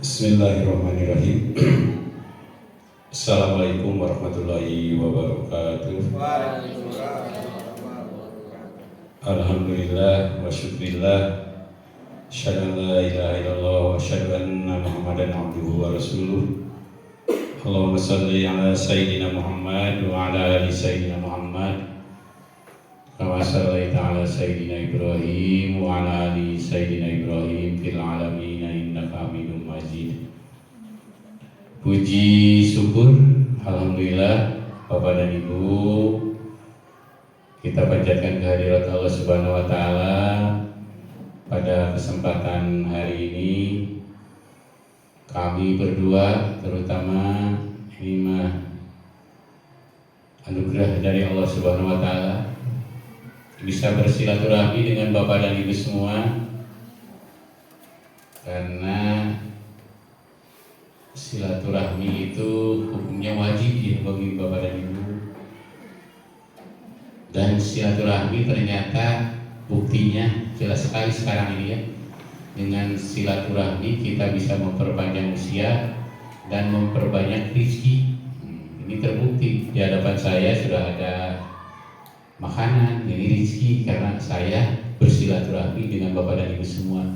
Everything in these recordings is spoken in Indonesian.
Bismillahirrahmanirrahim. Assalamualaikum warahmatullahi wabarakatuh. Alhamdulillah wa syukrillah. Asyhadu an la ilaha illallah wa asyhadu anna Muhammadan abduhu wa rasuluh. Allahumma shalli ala sayyidina Muhammad wa ala ali sayyidina Muhammad. Kama shallaita ala sayyidina Ibrahim wa ala ali sayyidina Ibrahim fil alamin innaka Hamidum Majid. Puji syukur alhamdulillah Bapak dan Ibu, kita panjatkan kehadirat Allah Subhanahu wa taala pada kesempatan hari ini. Kami berdua terutama ini mah anugerah dari Allah Subhanahu wa taala bisa bersilaturahmi dengan Bapak dan Ibu semua, karena silaturahmi itu hukumnya wajib ya bagi Bapak dan Ibu. Dan silaturahmi ternyata buktinya jelas sekali sekarang ini ya. Dengan silaturahmi kita bisa memperpanjang usia dan memperbanyak rezeki. Ini terbukti di hadapan saya sudah ada makanan, ini rezeki karena saya bersilaturahmi dengan Bapak dan Ibu semua.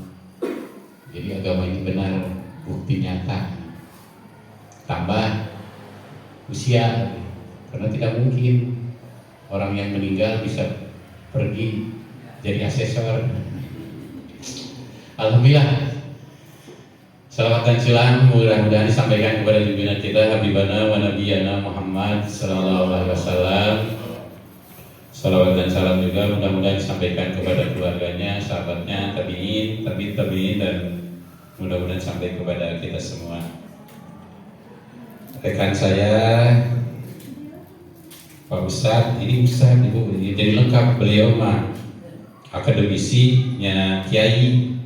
Jadi agama ini benar, bukti nyata. Tambah usia, karena tidak mungkin orang yang meninggal bisa pergi jadi asesor. Alhamdulillah, salawat dan salam mudah-mudahan disampaikan kepada junjungan kita Habibana wa Nabiyana Muhammad sallallahu alaihi wasallam. Salawat dan salam juga mudah-mudahan disampaikan kepada keluarganya, sahabatnya, tabi'in dan mudah-mudahan sampai kepada kita semua. Rekan saya Pak Ustadz, ini Ustadz Ibu, jadi lengkap beliau mah akademisinya Kiai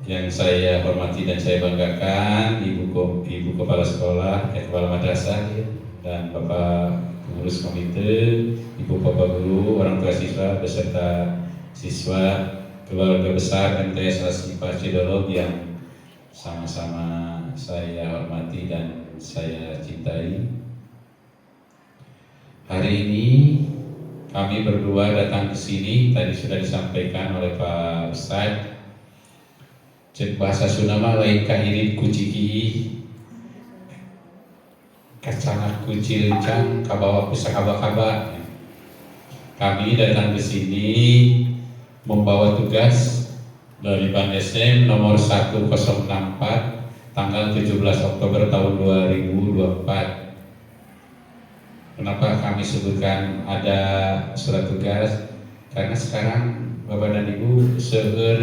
yang saya hormati dan saya banggakan, Ibu Kepala Sekolah, Kepala Madrasah ya, dan Bapak pengurus komite, Ibu Bapak Guru, orang tua siswa beserta siswa, keluarga besar MTS Asyifa Cidolog yang sama-sama saya hormati dan saya cintai. Hari ini kami berdua datang ke sini, tadi sudah disampaikan oleh Pak Ustadz. Cek bahasa Sunda mah lain kairit kuciki, kacana kucilcang kabawa pusakaba-kaba. Kami datang ke sini membawa tugas dari Ban SM nomor 1064 tanggal 17 Oktober tahun 2024. Kenapa kami sebutkan ada surat tugas? Karena sekarang Bapak dan Ibu seueur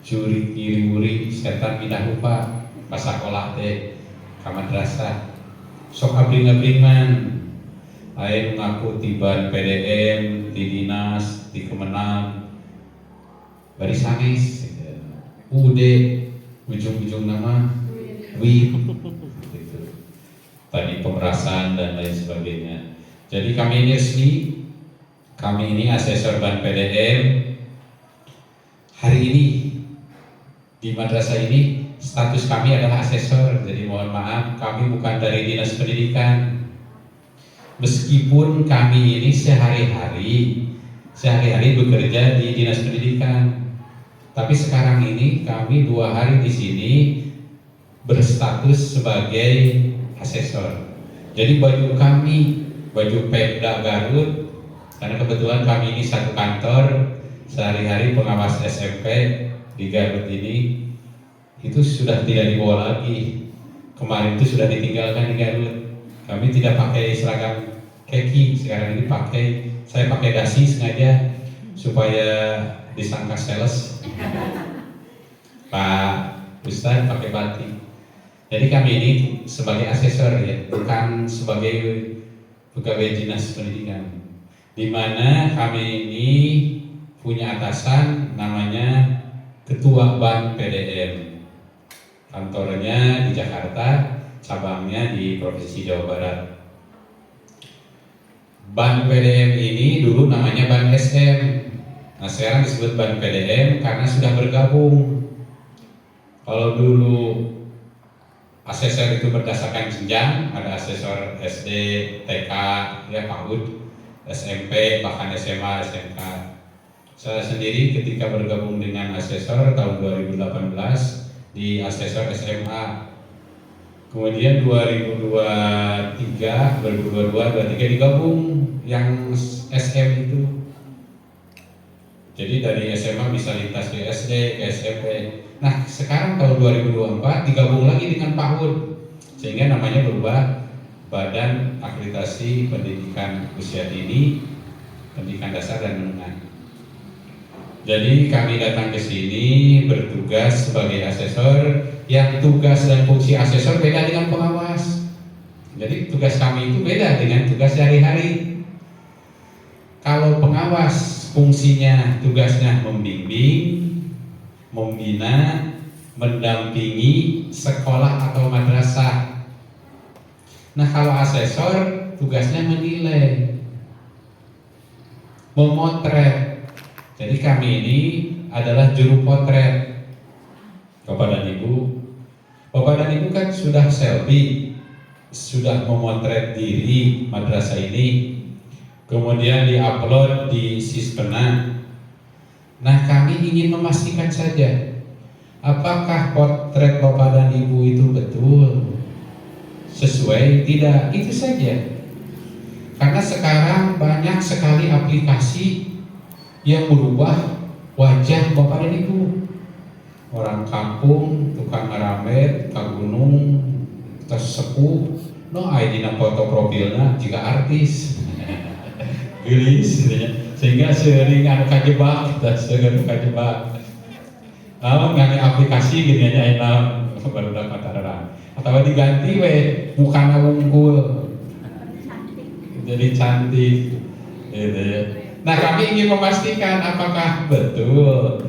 curi kiri-uri setan pindah rupa pas sakola teh ka madrasah. Sok abring-abringan aya ngaku tiban PDM, di dinas, di Kemenang, bari sanes ujung-ujung nama WIB gitu. Tadi pemerasan dan lain sebagainya. Jadi kami ini resmi, kami ini asesor ban PDM. Hari ini di madrasah ini status kami adalah asesor, jadi mohon maaf kami bukan dari dinas pendidikan. Meskipun kami ini sehari-hari bekerja di dinas pendidikan, tapi sekarang ini kami 2 hari di sini berstatus sebagai asesor. Jadi baju kami, baju Pemda Garut, karena kebetulan kami ini satu kantor, sehari-hari pengawas SMP di Garut ini itu sudah tidak dibawa lagi. Kemarin itu sudah ditinggalkan di Garut. Kami tidak pakai seragam kaki, sekarang ini saya pakai dasi sengaja supaya disangka sales. Pak Ustadz pakai batik. Jadi kami ini sebagai asesor ya, bukan sebagai pegawai dinas pendidikan. Di mana kami ini punya atasan namanya Ketua Ban PDM. Kantornya di Jakarta, cabangnya di Provinsi Jawa Barat. Ban PDM ini dulu namanya Ban SM. Nah sekarang disebut Ban PDM karena sudah bergabung Kalau dulu asesor itu berdasarkan jenjang, ada asesor SD, TK, ya PAUD, SMP, bahkan SMA, SMK. Saya sendiri ketika bergabung dengan asesor tahun 2018 di asesor SMA. Kemudian 2023, 2023 digabung yang SM itu. Jadi dari SMA bisa lintas ke SD, ke SMP. Nah sekarang tahun 2024 digabung lagi dengan PAUD, sehingga namanya berubah Badan Akreditasi Pendidikan Usia Dini, Pendidikan Dasar dan Menengah. Jadi kami datang ke sini bertugas sebagai asesor, yang tugas dan fungsi asesor beda dengan pengawas. Jadi tugas kami itu beda dengan tugas sehari-hari. Kalau pengawas fungsinya, tugasnya membimbing, membina, mendampingi sekolah atau madrasah. Nah kalau asesor tugasnya menilai, memotret. Jadi kami ini adalah juru potret. Bapak dan Ibu, Bapak dan Ibu kan sudah selfie, sudah memotret diri madrasah ini, kemudian diupload di Sispena. Nah kami ingin memastikan saja, apakah potret Bapak dan Ibu itu betul, sesuai, tidak, itu saja. Karena sekarang banyak sekali aplikasi yang merubah wajah Bapak dan Ibu. Orang kampung, tukang ngeramet, ke gunung, tersepuh, no aidina foto profilnya jika artis, gelis, sehingga sering anu kajebak, sering kajebak. Nah, nggak aplikasi gini aja enak, baru dapat tarara. Atau diganti mukana wungkul, jadi cantik. Nah kami ingin memastikan apakah betul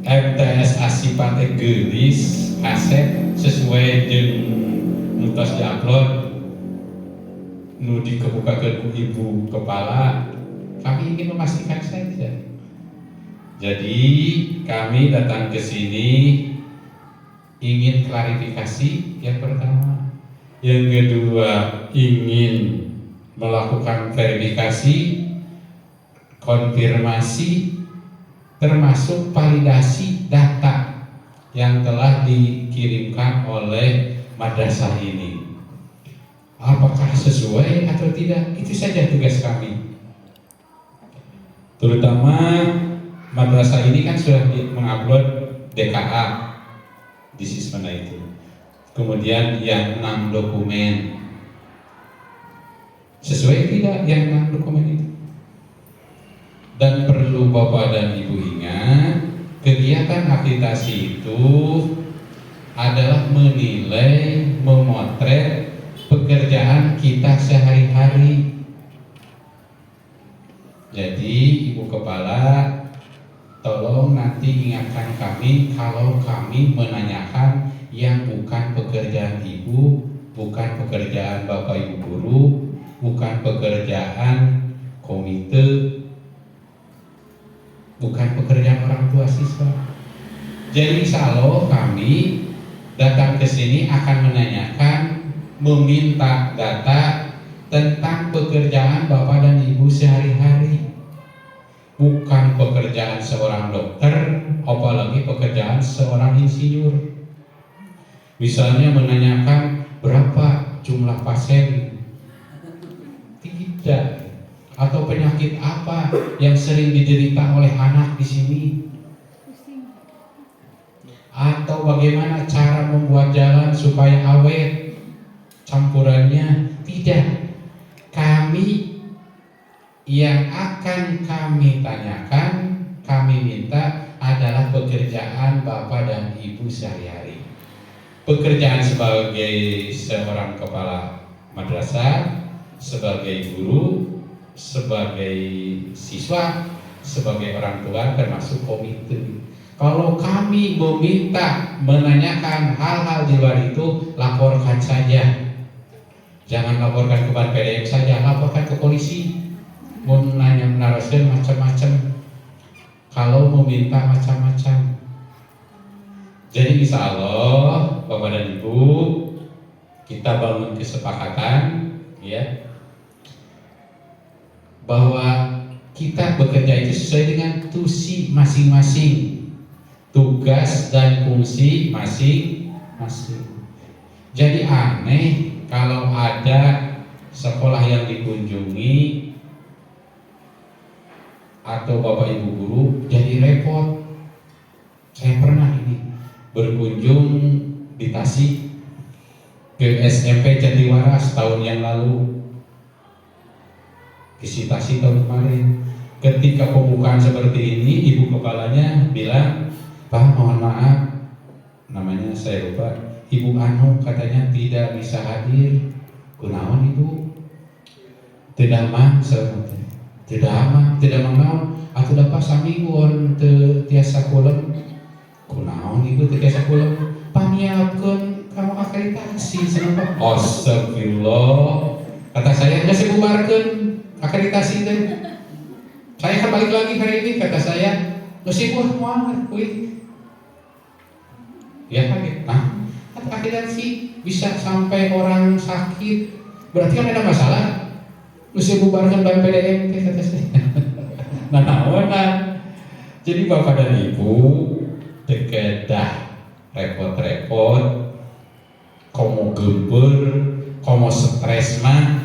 MTS asipate gelis kaset sesuai dengan nutas diupload nu dikebukakan ibu kepala. Kami ingin memastikan saja. Jadi kami datang ke sini ingin klarifikasi yang pertama, yang kedua ingin melakukan verifikasi, konfirmasi, termasuk validasi data yang telah dikirimkan oleh madrasah ini. Apakah sesuai atau tidak? Itu saja tugas kami. Terutama madrasah ini kan sudah mengupload DKA di Sispena itu. Kemudian yang 6 dokumen. Sesuai tidak yang 6 dokumen itu? Dan perlu Bapak dan Ibu ingat, kegiatan akreditasi itu adalah menilai, memotret pekerjaan kita sehari-hari. Jadi Ibu Kepala, tolong nanti ingatkan kami kalau kami menanyakan yang bukan pekerjaan Ibu, bukan pekerjaan Bapak Ibu guru, bukan pekerjaan komite, bukan pekerjaan orang tua siswa. Jadi insya Allah kami datang ke sini akan menanyakan, meminta data tentang pekerjaan Bapak dan Ibu sehari-hari, bukan pekerjaan seorang dokter, apalagi pekerjaan seorang insinyur. Misalnya menanyakan berapa jumlah pasien, tidak. Atau penyakit apa yang sering diderita oleh anak di sini? Atau bagaimana cara membuat jalan supaya awet campurannya? Tidak. Kami yang akan kami tanyakan, kami minta adalah pekerjaan Bapak dan Ibu sehari-hari. Pekerjaan sebagai seorang kepala madrasah, sebagai guru, sebagai siswa, sebagai orang tua, termasuk komite. Kalau kami meminta menanyakan hal-hal di luar itu, laporkan saja. Jangan laporkan ke PDM saja, laporkan ke polisi. Mau nanya menaraskan macam-macam. Kalau meminta macam-macam. Jadi insya Allah Bapak dan Ibu, kita bangun kesepakatan ya, bahwa kita bekerja itu sesuai dengan tusi masing-masing, tugas dan fungsi masing-masing. Jadi aneh kalau ada sekolah yang dikunjungi atau Bapak Ibu guru jadi repot. Saya pernah ini berkunjung di Tasik ke SMP Jatiwaras tahun yang lalu, visitasi tahun kemarin. Ketika pembukaan seperti ini, ibu kepalanya bilang, "Pak, mohon maaf," namanya saya lupa, Ibu Anu katanya tidak bisa hadir. Kunaon Ibu? Tidak mah, tidak mau. Aku dapat samingguan tiasa kulem. Kunaon Ibu tiasa kulem? Panyiapkeun kamu akreditasi senapa? Astagfirullah. Kata saya geus dibubarkeun akreditasi teh. Saya akan balik lagi hari ini, kata saya. Geus dibubar kuy. Ya kaget. Nah, akreditasi bisa sampai orang sakit. Berarti kan ada masalah. Geus dibubarkeun ban PDM teh kata saya. Nah, jadi Bapak dan Ibu dekedah repot-repot, komo gempur, komo stres mah,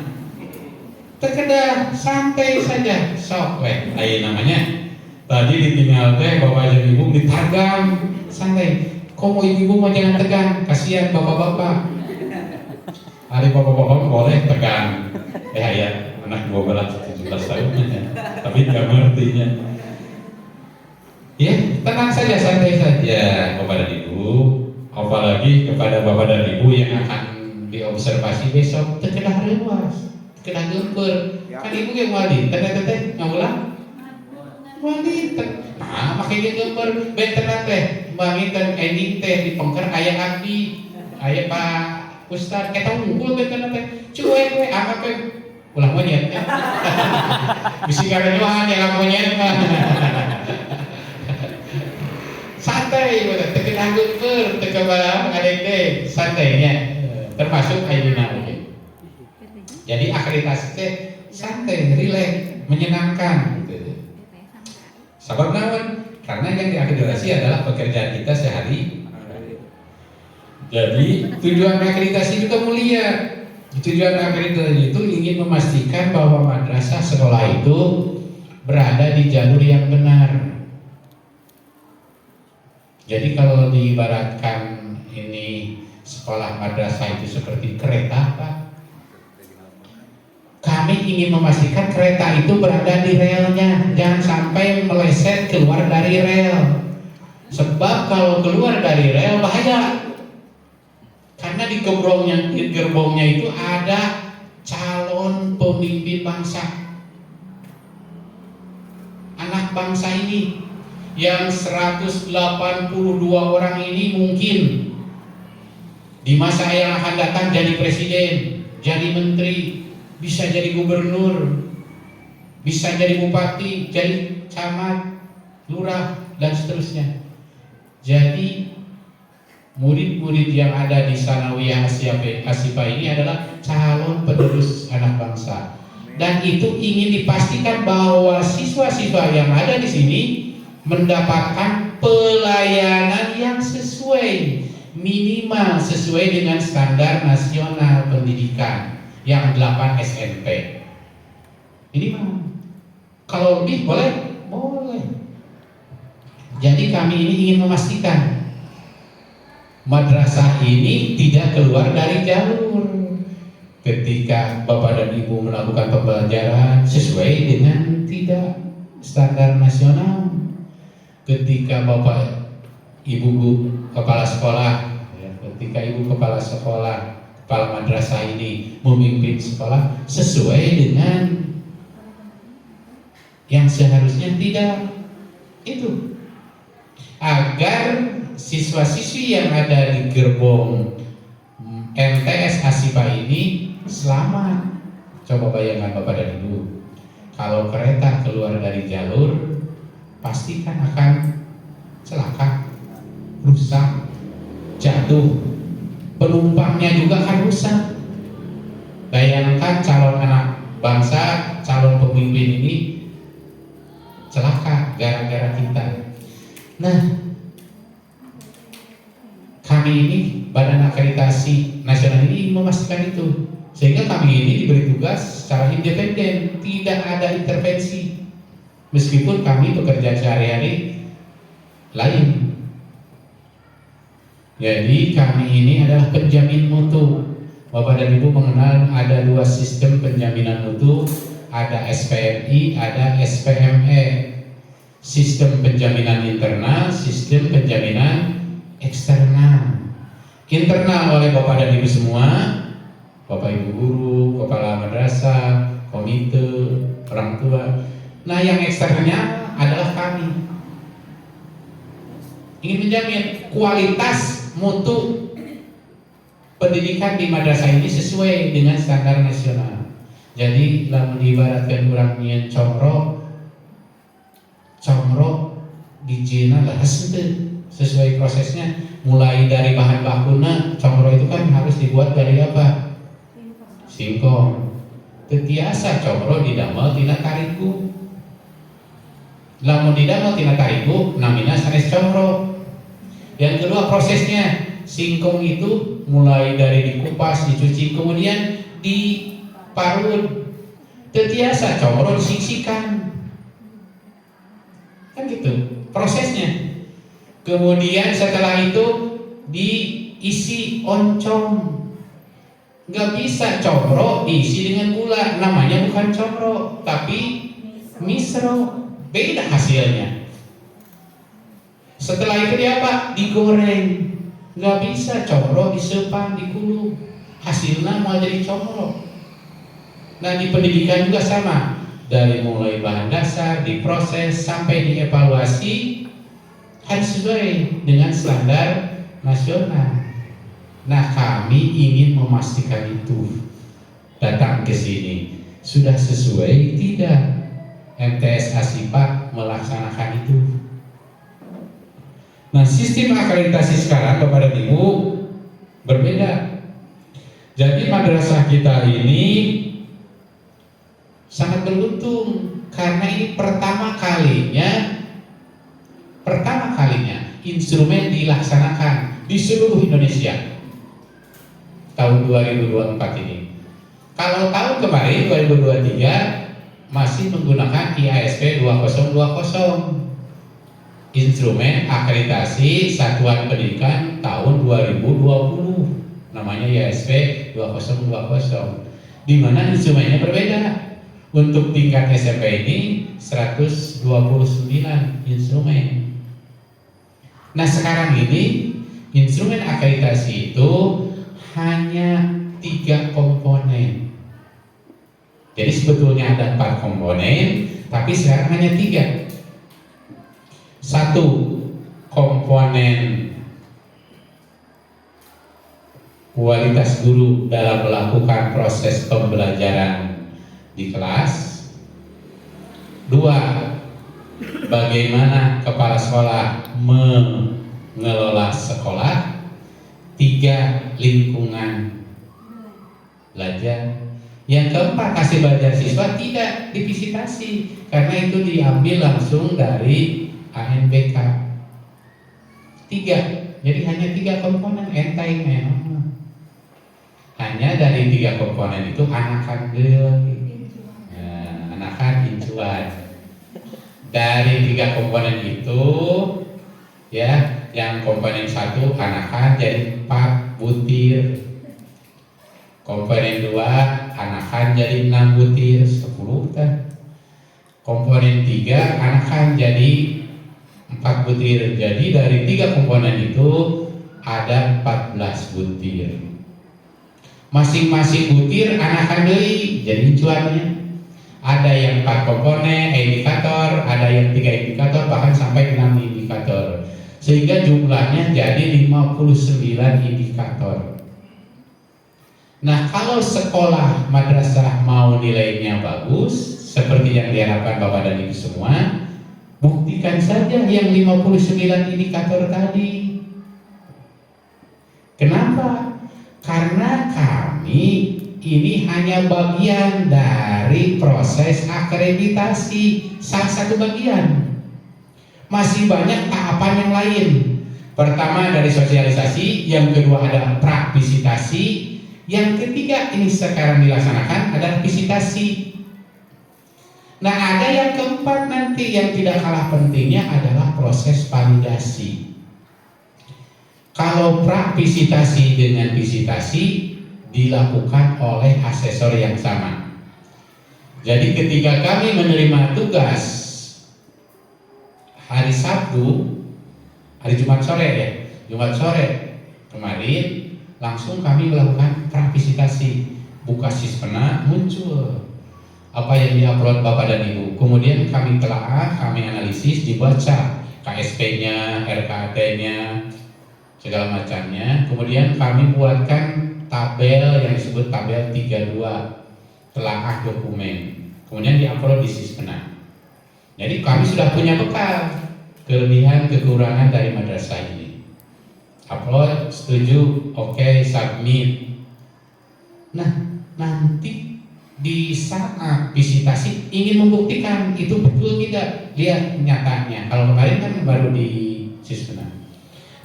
terkedah santai saja, sok weh, ayo namanya. Tadi ditinggal teh Bapak dan Ibu ditagam, santai. Komo ibu-ibu mau jangan tegang, kasihan bapak-bapak. Hari bapak-bapak boleh tegang, ya anak 12-17 tahun aja, tapi nggak ngertinya. Ya, tenang saja, santai saja Bapak dan Ibu. Apalagi kepada Bapak dan Ibu yang akan diobservasi besok, terkedah rewas, terkedah gempur. Kan Ibu yang wali, teteh ngulang wali. Nah, makanya gempur, benten teh, banginten ending teh di pengker ayah abdi, ayah Pak Ustad, kita ngukul benten teh, cuek we, anggap we, ulah monyet ya. Bisi kada doang yang monyet mah. Santai, tekedah gempur, tekedah adek santainya, termasuk ayeuna oge. Jadi akreditasi teh santai, rileks, menyenangkan gitu. Sabab naon? Karena yang diakreditasi adalah pekerjaan kita sehari. Jadi tujuan akreditasi juga mulia. Tujuan akreditasi itu ingin memastikan bahwa madrasah sekolah itu berada di jalur yang benar. Jadi kalau diibaratkan ini sekolah madrasah itu seperti kereta, Pak. Kami ingin memastikan kereta itu berada di relnya, jangan sampai meleset keluar dari rel. Sebab kalau keluar dari rel bahaya. Karena di gerbongnya itu ada calon pemimpin bangsa. Anak bangsa ini yang 182 orang ini mungkin di masa yang akan datang jadi presiden, jadi menteri, bisa jadi gubernur, bisa jadi bupati, jadi camat, lurah, dan seterusnya. Jadi murid-murid yang ada di Sanawiyah Asyifa ini adalah calon penerus anak bangsa. Dan itu ingin dipastikan bahwa siswa-siswa yang ada di sini mendapatkan pelayanan yang sesuai, minimal sesuai dengan standar nasional pendidikan yang 8 SMP. Ini mah kalau lebih boleh, boleh. Jadi kami ini ingin memastikan madrasah ini tidak keluar dari jalur. Ketika Bapak dan Ibu melakukan pembelajaran sesuai dengan tidak standar nasional. Ketika Bapak Ibu kepala sekolah, ketika Ibu kepala sekolah, kepala madrasah ini memimpin sekolah sesuai dengan yang seharusnya tidak, itu agar siswa-siswi yang ada di gerbong MTS Asyifa ini selamat. Coba bayangkan Bapak dan Ibu, kalau kereta keluar dari jalur pasti kan akan celaka, rusak, jatuh, penumpangnya juga kan rusak. Bayangkan calon anak bangsa, calon pemimpin ini celaka gara-gara kita. Nah, kami ini Badan Akreditasi Nasional ini memastikan itu, sehingga kami ini diberi tugas secara independen, tidak ada intervensi, meskipun kami bekerja sehari-hari lain. Jadi kami ini adalah penjamin mutu. Bapak dan Ibu mengenal ada dua sistem penjaminan mutu, ada SPMI, ada SPME. Sistem penjaminan internal, sistem penjaminan eksternal. Internal oleh Bapak dan Ibu semua, Bapak Ibu guru, kepala madrasah, komite, orang tua. Nah, yang eksternalnya adalah kami. Ingin menjamin kualitas mutu pendidikan di madrasah ini sesuai dengan standar nasional. Jadi, lamun diibaratkan orang nyen comro dijina lah sesuai prosesnya. Mulai dari bahan bakuna, comro itu kan harus dibuat dari apa? Singkong. Tetiasa comro didamel tina tarigu. Lamun didamel tina tarigu, namina sanes comro. Yang kedua prosesnya, singkong itu mulai dari dikupas, dicuci, kemudian diparut. Tetiasa comro disiksikan. Kan gitu prosesnya. Kemudian setelah itu diisi oncom. Nggak bisa comro diisi dengan gula, namanya bukan comro tapi misro, beda hasilnya. Setelah itu dia apa? Digoreng. Nggak bisa comro disepang, dikulung, hasilnya mau jadi comro. Nah, di pendidikan juga sama, dari mulai bahan dasar diproses sampai dievaluasi harus sesuai dengan standar nasional. Nah, kami ingin memastikan itu. Datang ke sini sudah sesuai tidak? MTS Asipak melaksanakan itu. Nah, sistem akreditasi sekarang Bapak dan Ibu berbeda. Jadi madrasah kita ini sangat beruntung karena ini pertama kalinya instrumen dilaksanakan di seluruh Indonesia tahun 2024 ini. Kalau tahun kemarin 2023 masih menggunakan IASP 2020, instrumen akreditasi satuan pendidikan tahun 2020, namanya IASP 2020, di mana instrumennya berbeda. Untuk tingkat SMP ini 129 instrumen. Nah, sekarang ini instrumen akreditasi itu hanya 3 komponen. Jadi sebetulnya ada 4 komponen, tapi sekarang hanya 3. 1, komponen kualitas guru dalam melakukan proses pembelajaran di kelas. 2, bagaimana kepala sekolah mengelola sekolah. 3, lingkungan belajar. Yang keempat, hasil belajar siswa tidak divisitasi karena itu diambil langsung dari ANBK. 3, jadi hanya 3 komponen enteng memang. Hanya dari 3 komponen itu anakan incuan. Dari 3 komponen itu ya, yang komponen 1 anakan jadi 4 butir. Komponen 2 anakan jadi 6 butir, 10 kan. Komponen 3 anakan jadi 4 butir. Jadi dari 3 komponen itu ada 14 butir. Masing-masing butir anakan deui jadi incuannya. Ada yang 4 komponen indikator, ada yang 3 indikator, bahkan sampai 6 indikator. Sehingga jumlahnya jadi 59 indikator. Nah, kalau sekolah madrasah mau nilainya bagus, seperti yang diharapkan Bapak dan Ibu semua, buktikan saja yang 59 indikator tadi. Kenapa? Karena kami ini hanya bagian dari proses akreditasi, salah satu bagian. Masih banyak tahapan yang lain. Pertama dari sosialisasi, yang kedua ada prakvisitasi, yang ketiga ini sekarang dilaksanakan adalah visitasi. Nah, ada yang keempat nanti yang tidak kalah pentingnya adalah proses validasi. Kalau prakvisitasi dengan visitasi dilakukan oleh asesor yang sama. Jadi ketika kami menerima tugas hari Sabtu, hari Jumat sore ya, Jumat sore kemarin langsung kami melakukan prakvisitasi, buka Sispena, muncul apa yang diupload Bapak dan Ibu. Kemudian kami telaah, kami analisis, dibaca KSP-nya, RKT-nya, segala macamnya. Kemudian kami buatkan tabel yang disebut tabel 32, telaah dokumen. Kemudian diupload di Sispena. Jadi kami sudah punya bekal kelebihan kekurangan dari madrasah ini. Upload, setuju, oke, submit. Nah, nanti di saat visitasi ingin membuktikan itu betul tidak, lihat nyatanya. Kalau kemarin kan baru di Sispena.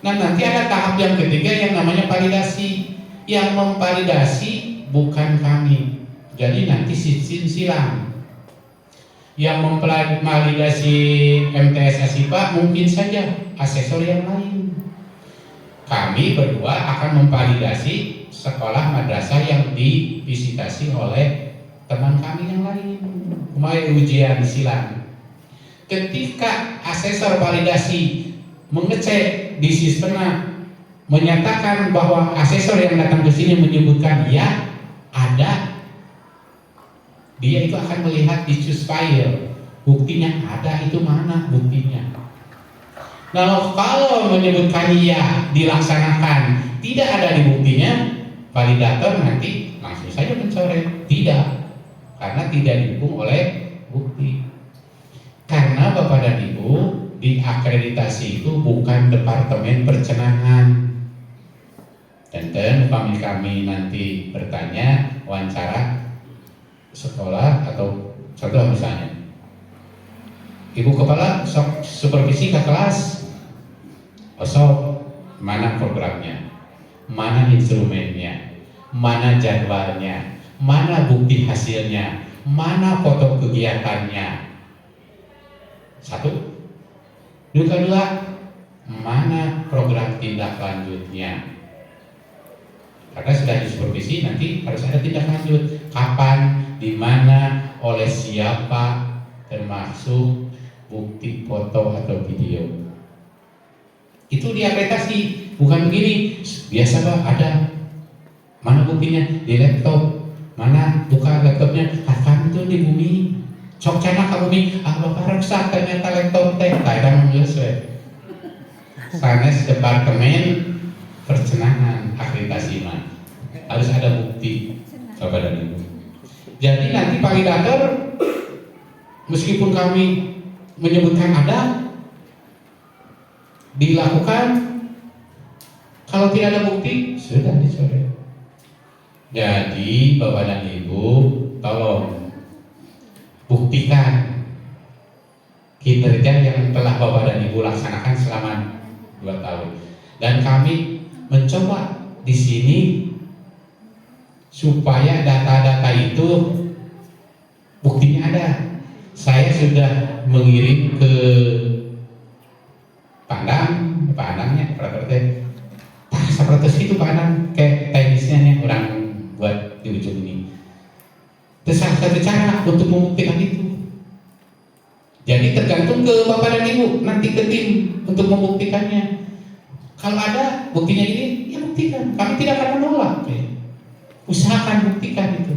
Nah, nanti ada tahap yang ketiga yang namanya validasi. Yang memvalidasi bukan kami. Jadi nanti silang. Yang memvalidasi MTS Asipa mungkin saja asesor yang lain. Kami berdua akan memvalidasi sekolah madrasah yang divisitasi oleh teman kami yang lain. Kemarin ujian silang. Ketika asesor validasi mengecek di Sispena, menyatakan bahwa asesor yang datang ke sini menyebutkan ya ada, dia itu akan melihat di choose file, buktinya ada, itu mana buktinya. Nah, kalau menyebutkan ya dilaksanakan, tidak ada di buktinya, validator nanti langsung saja mencoret tidak, karena tidak didukung oleh bukti. Karena Bapak dan Ibu, di akreditasi itu bukan departemen percenangan. Dan kami nanti bertanya, wawancara sekolah atau contoh misalnya, Ibu Kepala supervisi ke kelas, mana programnya, mana instrumennya, mana jadwalnya, mana bukti hasilnya, mana foto kegiatannya. Satu. Yang kedua, mana program tindak lanjutnya. Karena sudah disupervisi, nanti harus ada tindak lanjut. Kapan, di mana, oleh siapa, termasuk bukti foto atau video. Itu diakreditasi, bukan begini. Biasa Pak, ada. Mana buktinya? Di laptop. Mana buka laptopnya? Kapan itu di bumi? Cok cana ke bumi. Bapak reksa ternyata laptop teh. Kadang sesuai. Sanes departemen percenangan akreditasi mah harus ada bukti Bapak dan Ibu. Jadi nanti validator meskipun kami menyebutkan ada, dilakukan, kalau tidak ada bukti sudah dicoret. Jadi Bapak dan Ibu tolong buktikan kinerja yang telah Bapak dan Ibu laksanakan selama 2 tahun. Dan kami mencoba di sini supaya data-data itu buktinya ada. Saya sudah mengirim ke Padangnya, seperti itu Padang, kayak teknisnya nih orang buat di ujung ini. Terus satu cara untuk membuktikan itu. Jadi tergantung ke Bapak dan Ibu, nanti ke tim untuk membuktikannya. Kalau ada buktinya ini, ya buktikan. Kami tidak akan menolak. Usahakan buktikan itu.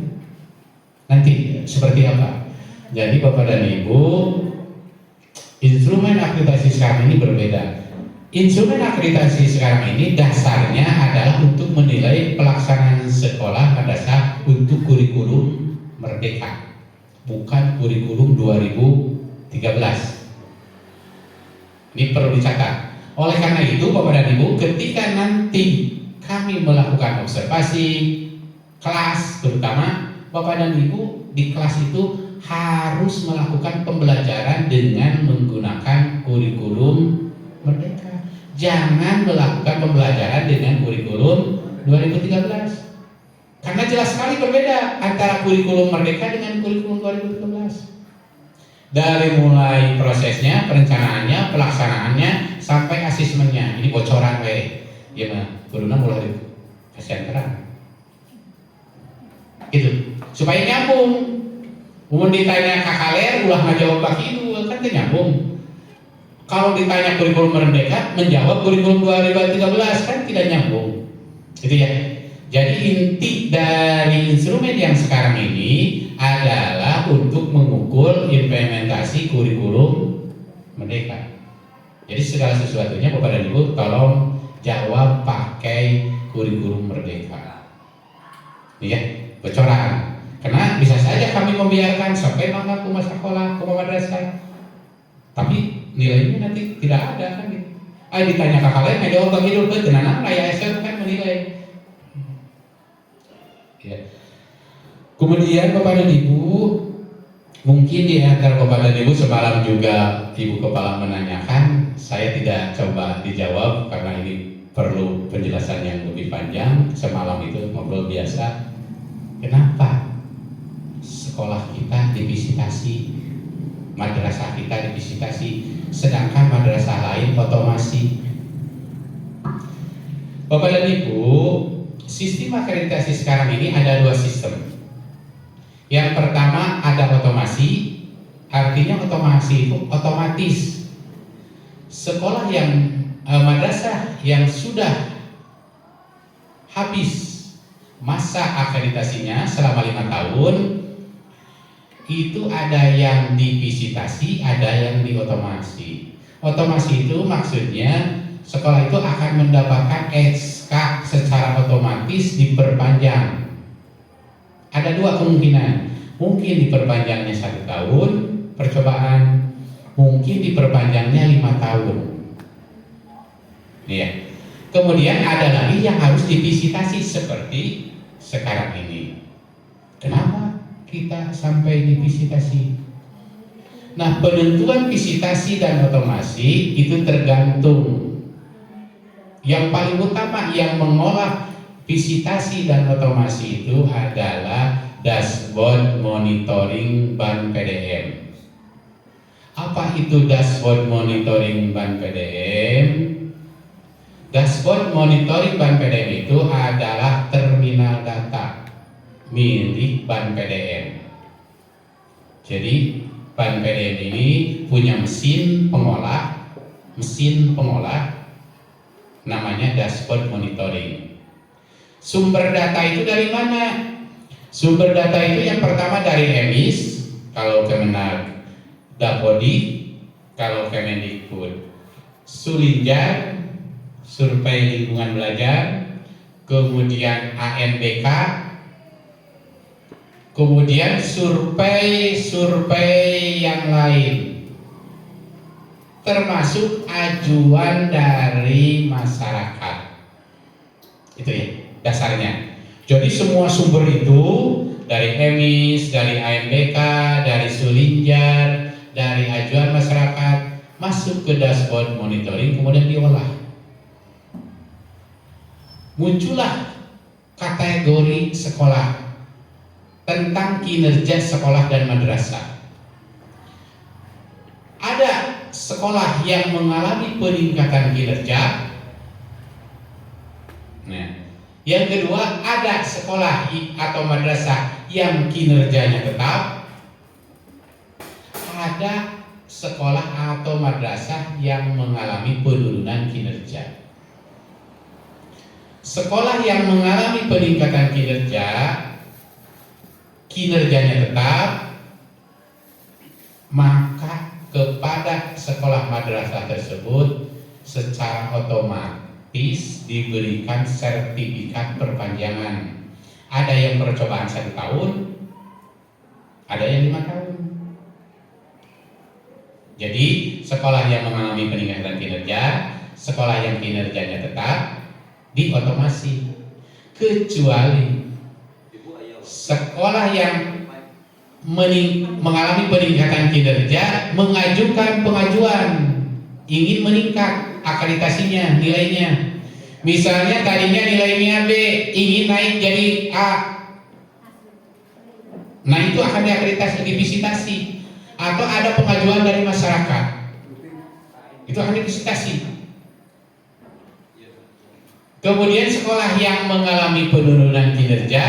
Nanti seperti apa? Jadi Bapak dan Ibu, instrumen akreditasi sekarang ini berbeda. Instrumen akreditasi sekarang ini dasarnya adalah untuk menilai pelaksanaan sekolah madrasah untuk kurikulum merdeka, bukan kurikulum 2013. Ini perlu dicatat. Oleh karena itu Bapak dan Ibu, ketika nanti kami melakukan observasi kelas, terutama Bapak dan Ibu di kelas itu harus melakukan pembelajaran dengan menggunakan kurikulum Merdeka. Jangan melakukan pembelajaran dengan kurikulum 2013. Karena jelas sekali berbeda antara kurikulum Merdeka dengan kurikulum 2013. Dari mulai prosesnya, perencanaannya, pelaksanaannya, sampai asesmennya. Ini bocoran ya mah, kuruna mulai kasihan terang. Gitu. Supaya nyambung. Umum ditanya kakaler, ulah ngajawab begitu, kan nyambung. Kalau ditanya kurikulum Merdeka, menjawab kurikulum 2013, kan tidak nyambung. Itu ya. Jadi inti dari instrumen yang sekarang ini adalah untuk mengukur implementasi kurikulum Merdeka. Jadi segala sesuatunya Bapak dan Ibu tolong jawab pakai kurikulum Merdeka. Iya, bocoran. Karena bisa saja kami membiarkan sampai mangga kuma sekolah, kuma madrasah, tapi nilainya nanti tidak ada kan? Ditanya kakak lain, jawab begitu, kenapa ya SM kan menilai. Ya. Kemudian Bapak dan Ibu, mungkin di antara Bapak dan Ibu semalam juga Ibu Kepala menanyakan, saya tidak coba dijawab karena ini perlu penjelasan yang lebih panjang. Semalam itu ngobrol biasa, kenapa sekolah kita divisitasi, madrasah kita divisitasi, sedangkan madrasah lain otomasi? Bapak dan Ibu, sistem akreditasi sekarang ini ada dua sistem. Yang pertama ada otomasi, artinya otomasi itu otomatis. Sekolah yang madrasah yang sudah habis masa akreditasinya selama 5 tahun, itu ada yang divisitasi, ada yang diotomasi. Otomasi itu maksudnya sekolah itu akan mendapatkan SK secara otomatis diperpanjang. Ada dua kemungkinan, mungkin diperpanjangnya 1 tahun percobaan, mungkin diperpanjangnya 5 tahun. Ya. Kemudian ada lagi yang harus divisitasi seperti sekarang ini. Kenapa kita sampai divisitasi? Nah, penentuan visitasi dan otomasi itu tergantung. Yang paling utama yang mengolah visitasi dan otomasi itu adalah dashboard monitoring Ban PDM. Apa itu dashboard monitoring Ban PDM? Dashboard monitoring Ban PDM itu adalah terminal data milik Ban PDM. Jadi Ban PDM ini punya mesin pengolah namanya dashboard monitoring. Sumber data itu dari mana? Sumber data itu yang pertama dari EMIS, kalau Kemenag Dapodi, kalau Kemendikbud Sulinjar, survei lingkungan belajar, kemudian ANBK, kemudian survei yang lain, termasuk ajuan dari masyarakat. Itu ya dasarnya. Jadi semua sumber itu dari EMIS, dari ANBK, dari Sulinjar, dari ajuan masyarakat masuk ke dashboard monitoring, kemudian diolah. Muncullah kategori sekolah tentang kinerja sekolah dan madrasah. Ada sekolah yang mengalami peningkatan kinerja. Nah, yang kedua ada sekolah atau madrasah yang kinerjanya tetap. Ada sekolah atau madrasah yang mengalami penurunan kinerja. Sekolah yang mengalami peningkatan kinerja, kinerjanya tetap, maka kepada sekolah madrasah tersebut secara otomatis diberikan sertifikat perpanjangan. Ada yang percobaan 1 tahun, ada yang 5 tahun. Jadi sekolah yang mengalami peningkatan kinerja, sekolah yang kinerjanya tetap, di otomasi, kecuali sekolah yang mengalami peningkatan kinerja mengajukan pengajuan ingin meningkat akreditasinya, nilainya. Misalnya tadinya nilainya B, ingin naik jadi A. Nah itu akan diakreditasi, divisitasi. Atau ada pengajuan dari masyarakat, itu akan divisitasi. Kemudian sekolah yang mengalami penurunan kinerja,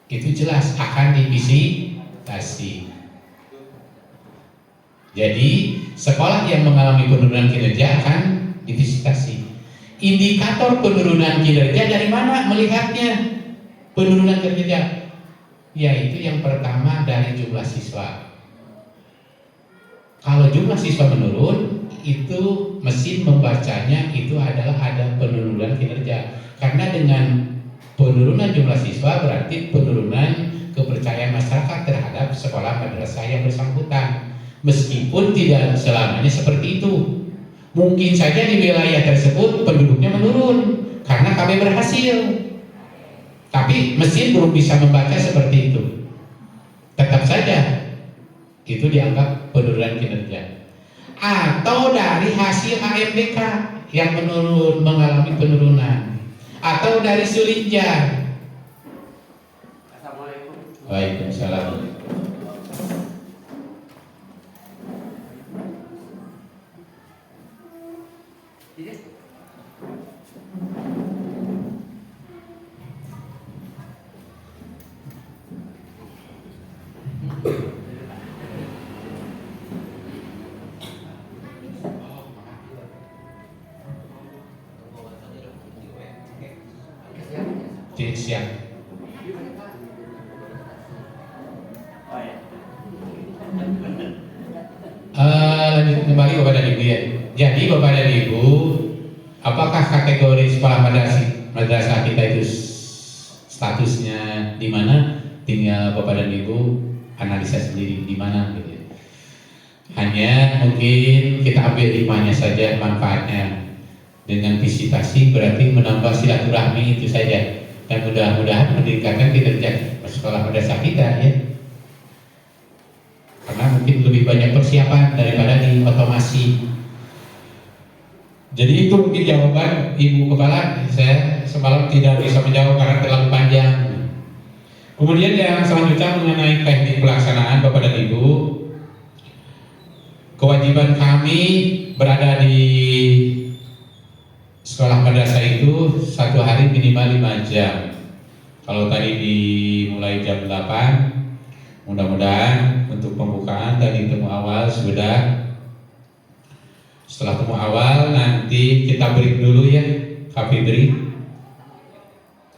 itu jelas akan divisitasi. Jadi sekolah yang mengalami penurunan kinerja akan divisitasi. Indikator penurunan kinerja dari mana melihatnya penurunan kinerja? Yaitu yang pertama dari jumlah siswa. Kalau jumlah siswa menurun, itu mesin membacanya itu adalah ada penurunan kinerja. Karena dengan penurunan jumlah siswa berarti penurunan kepercayaan masyarakat terhadap sekolah madrasah yang bersangkutan. Meskipun tidak selamanya seperti itu. Mungkin saja di wilayah tersebut penduduknya menurun karena kami berhasil. Tapi mesin belum bisa membaca seperti itu. Tetap saja itu dianggap penurunan kinerja. Atau dari hasil AMDK yang menurun, mengalami penurunan. Atau dari Sulinjar. Assalamualaikum. Waalaikumsalam. Siap. Lanjut kembali Bapak dan Ibu ya. Jadi Bapak dan Ibu, apakah kategori sekolah madrasah kita itu statusnya di mana? Tinggal Bapak dan Ibu analisa sendiri di mana gitu ya. Hanya mungkin kita ambil hikmahnya saja, manfaatnya. Dengan visitasi berarti menambah silaturahmi itu saja. Dan mudah-mudahan meningkatkan kinerja sekolah madrasah kita ya. Karena mungkin lebih banyak persiapan daripada di otomasi. Jadi itu mungkin jawaban Ibu Kepala. Saya semalam tidak bisa menjawab karena terlalu panjang. Kemudian yang selanjutnya mengenai teknik pelaksanaan Bapak dan Ibu. Kewajiban kami berada di sekolah madrasah itu satu hari minimal 5 jam. Kalau tadi dimulai jam 8, mudah-mudahan untuk pembukaan tadi temu awal sudah. Setelah temu awal nanti kita break dulu ya, kopi break.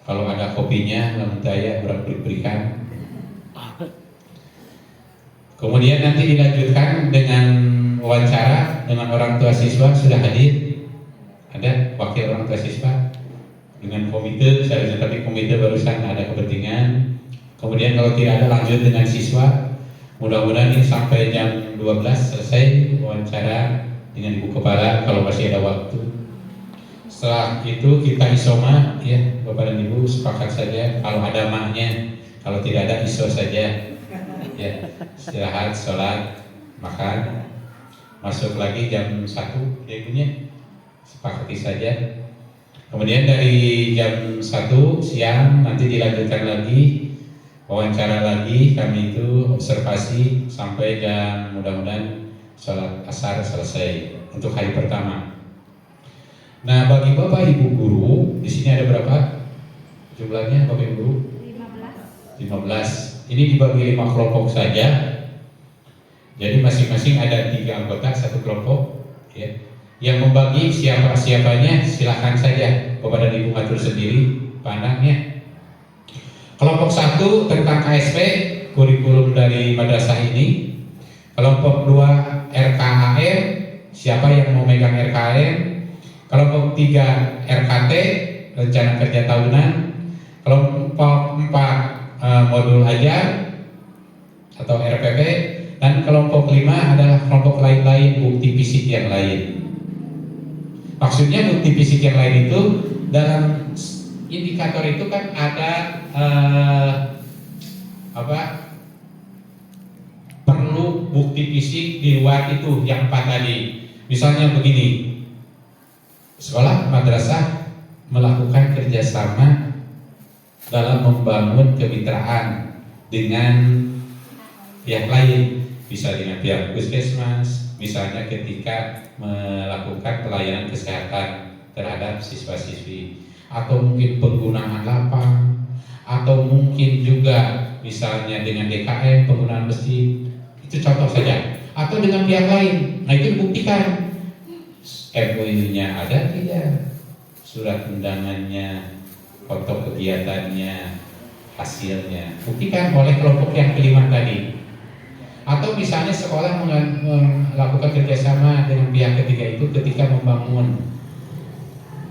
Kalau ada kopinya, namun saya berikan. Kemudian nanti dilanjutkan dengan wawancara dengan orang tua siswa sudah hadir. Ada wakil orang tua siswa dengan komite, seharusnya tapi komite barusan ada kepentingan. Kemudian kalau tidak ada lanjut dengan siswa. Mudah-mudahan ini sampai jam 12 selesai wawancara dengan Ibu Kepala kalau masih ada waktu. Setelah itu kita isoma ya Bapak dan Ibu, sepakat saja kalau ada mahnya, kalau tidak ada iso saja ya, istirahat, sholat, makan, masuk lagi jam 1 ya Ibunya, sepakati saja. Kemudian dari jam 1 siang nanti dilanjutkan lagi wawancara lagi, kami itu observasi sampai jam mudah-mudahan sholat asar selesai untuk hari pertama. Nah bagi Bapak Ibu guru di sini ada berapa jumlahnya Bapak Ibu guru? 15. Ini dibagi 5 kelompok saja. Jadi masing-masing ada 3 anggota satu kelompok ya. Yang membagi siapa-siapanya silahkan saja Bapak dan Ibu ngatur sendiri pandangnya. Kelompok 1 tentang KSP, kurikulum dari madrasah ini. Kelompok 2 RKAM, siapa yang mau megang RKAM. Kelompok 3 RKT, rencana kerja tahunan. Kelompok 4 modul ajar atau RPP. Dan kelompok 5 adalah kelompok lain-lain, bukti fisik yang lain. Maksudnya bukti fisik yang lain itu dalam indikator itu kan ada perlu bukti fisik di luar itu yang 4 tadi. Misalnya begini, sekolah madrasah melakukan kerjasama dalam membangun kemitraan dengan pihak lain, bisa dengan pihak puskesmas, misalnya ketika melakukan pelayanan kesehatan terhadap siswa-siswi, atau mungkin penggunaan lapang, atau mungkin juga misalnya dengan DKM penggunaan masjid, itu contoh saja, atau dengan pihak lain. Nah itu dibuktikan MOU-nya ada tidak, surat undangannya, foto kegiatannya, hasilnya, buktikan oleh kelompok yang kelima tadi. Atau misalnya sekolah melakukan kerjasama dengan pihak ketiga itu ketika membangun,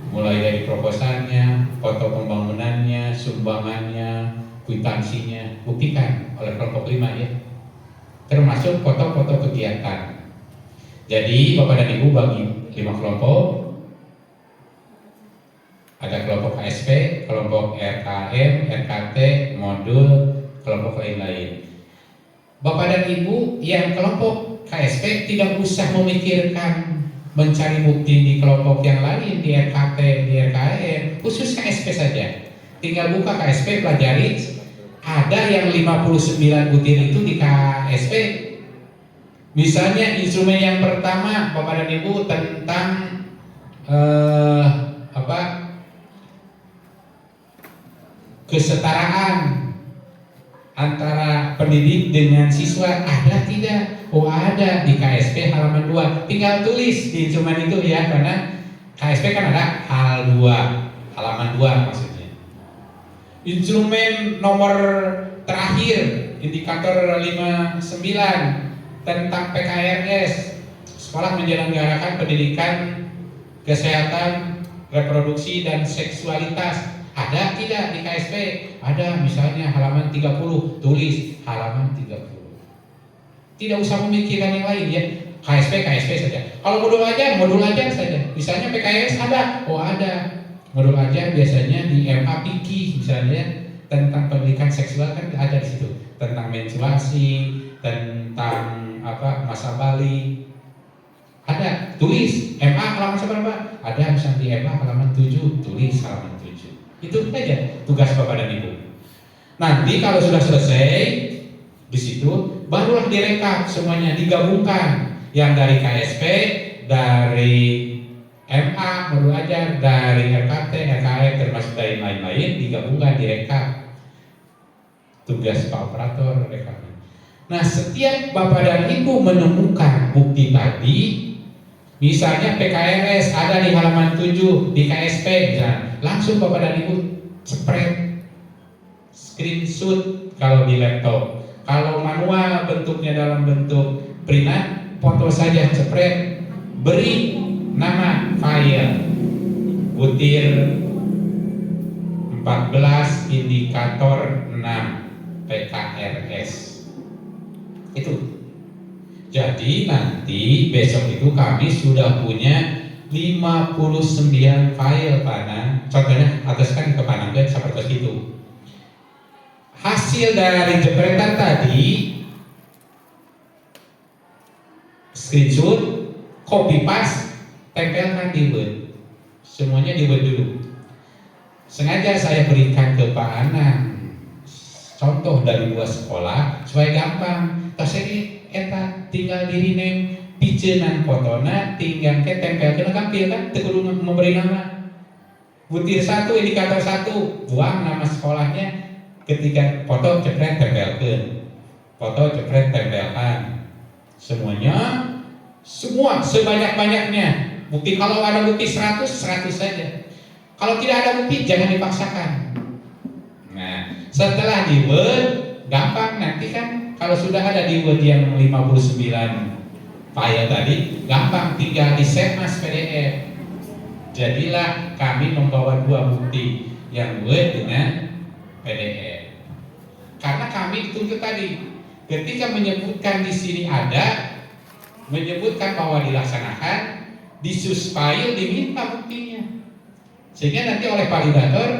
mulai dari proposalnya, foto pembangunannya, sumbangannya, kwitansinya, buktikan oleh kelompok 5 ya, termasuk foto-foto kegiatan. Jadi Bapak dan Ibu bagi 5 kelompok, ada kelompok KSP, kelompok RKM, RKT, modul, kelompok lain-lain. Bapak dan Ibu yang kelompok KSP tidak usah memikirkan mencari bukti di kelompok yang lain, di RKT, di RKM, khusus KSP saja. Tinggal buka KSP, pelajari. Ada yang 59 butir itu di KSP. Misalnya instrumen yang pertama Bapak dan Ibu tentang kesetaraan antara pendidik dengan siswa, ada tidak? Oh ada, di KSP halaman 2. Tinggal tulis di instrumen itu ya, karena KSP kan ada hal 2, halaman 2 maksudnya. Instrumen nomor terakhir, indikator 59 tentang PKRS, sekolah menyelenggarakan pendidikan kesehatan reproduksi dan seksualitas. Ada tidak di KSP? Ada, misalnya halaman 30, tulis halaman 30. Tidak usah memikirkan yang lain ya. KSP saja. Kalau modul ajar saja. Misalnya PKS ada, oh ada. Modul ajar biasanya di MA PIKI misalnya tentang pendidikan seksual kan ada di situ. Tentang menstruasi, tentang masa balik. Ada, tulis MA halaman berapa? Ada, misalnya di MA halaman 7, tulis halaman 7. Itu saja tugas Bapak dan Ibu. Nanti kalau sudah selesai di situ, barulah direkap semuanya, digabungkan yang dari KSP, dari MA, modul ajar, dari RKT, RKM, termasuk dari lain-lain, digabungkan, direkap. Tugas Pak Operator rekapnya. Nah, setiap Bapak dan Ibu menemukan bukti tadi, misalnya PKRS ada di halaman 7 di KSP, misalnya, langsung Bapak dan Ibu spread, screenshot kalau di laptop. Kalau manual bentuknya dalam bentuk printan, foto saja spread, beri nama file butir 14 indikator 6 PKRS. Itu. Jadi nanti besok itu kami sudah punya 59 file Pana. Contohnya atas kan ke Panangga seperti itu. Hasil dari jepretan tadi, screenshot, copy paste, tempelkan di Word. Semuanya di Word dulu. Sengaja saya berikan ke Pak Anang contoh dari 2 sekolah supaya gampang. Tas ini eta tinggal di rename picenan fotona, tinggal ke tempelkan kampil kan, tekudu memberi nama. Butir 1, indikator 1, buang nama sekolahnya. Ketika foto cepret tempelkan, foto cepret tempelkan, semuanya, semua sebanyak-banyaknya. Bukti kalau ada bukti 100 saja. Kalau tidak ada bukti jangan dipaksakan. Nah, setelah di Word gampang nanti kan kalau sudah ada di Word yang 59 file tadi, gampang tinggal di save as PDF. Jadilah kami membawa 2 bukti, yang Word dengan PDF. Karena kami dituntut tadi, ketika menyebutkan di sini ada, menyebutkan bahwa dilaksanakan, di susfile diminta buktinya, sehingga nanti oleh validator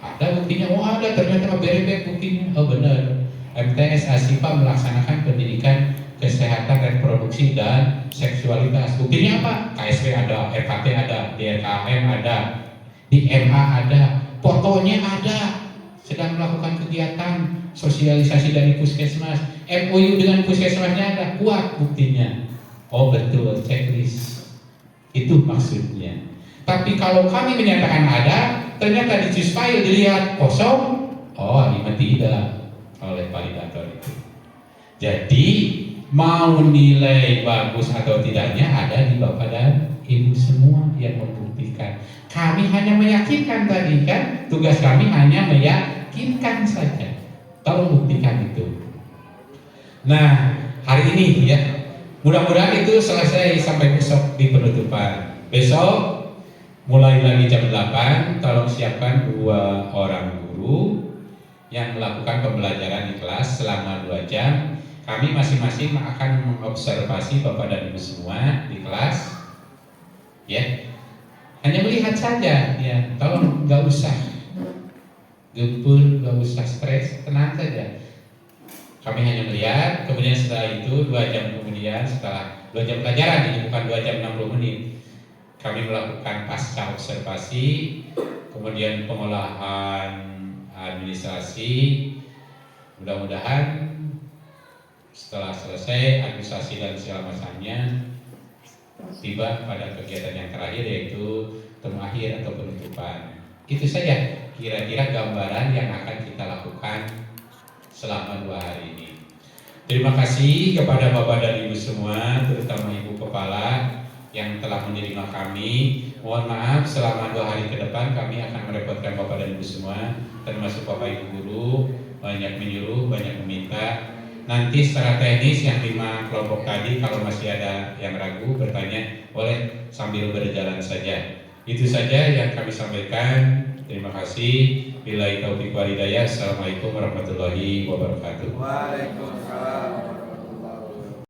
ada buktinya. Oh ada, ternyata berebet buktinya. Oh benar, MTS Asipa melaksanakan pendidikan kesehatan reproduksi dan seksualitas. Buktinya apa? KSP ada, RKT ada, DRKM ada, di MA ada, fotonya ada, sedang melakukan kegiatan sosialisasi dari puskesmas, MOU dengan puskesmasnya ada, kuat buktinya. Oh betul, checklist. Itu maksudnya. Tapi kalau kami menyatakan ada, ternyata di choose file dilihat kosong, oh ini tidak oleh validator itu. Jadi mau nilai bagus atau tidaknya ada di Bapak dan Ibu semua yang membuktikan. Kami hanya meyakinkan tadi kan, tugas kami hanya meyakinkan saja. Tolong buktikan itu. Nah, hari ini ya, mudah-mudahan itu selesai sampai besok di penutupan. Besok mulai lagi jam 8, tolong siapkan 2 orang guru yang melakukan pembelajaran di kelas selama 2 jam. Kami masing-masing akan mengobservasi Bapak dan Ibu semua di kelas. Ya. Hanya melihat saja ya, tolong nggak usah gempur, nggak usah stres, tenang saja. Kami hanya melihat, kemudian setelah itu 2 jam kemudian, setelah 2 jam pelajaran, ini bukan 2 jam 60 menit, kami melakukan pasca observasi, kemudian pengolahan administrasi. Mudah-mudahan setelah selesai administrasi dan segala macamnya, tiba pada kegiatan yang terakhir, yaitu temu akhir atau penutupan. Itu saja kira-kira gambaran yang akan kita lakukan selama 2 hari ini. Terima kasih kepada Bapak dan Ibu semua, terutama Ibu Kepala yang telah menerima kami. Mohon maaf selama 2 hari ke depan kami akan merepotkan Bapak dan Ibu semua, termasuk Bapak Ibu guru, banyak menyuruh, banyak meminta. Nanti secara teknis yang 5 kelompok tadi, kalau masih ada yang ragu bertanya, boleh sambil berjalan saja. Itu saja yang kami sampaikan. Terima kasih. Billahi taufiq wal hidayah. Assalamualaikum warahmatullahi wabarakatuh. Waalaikumsalam.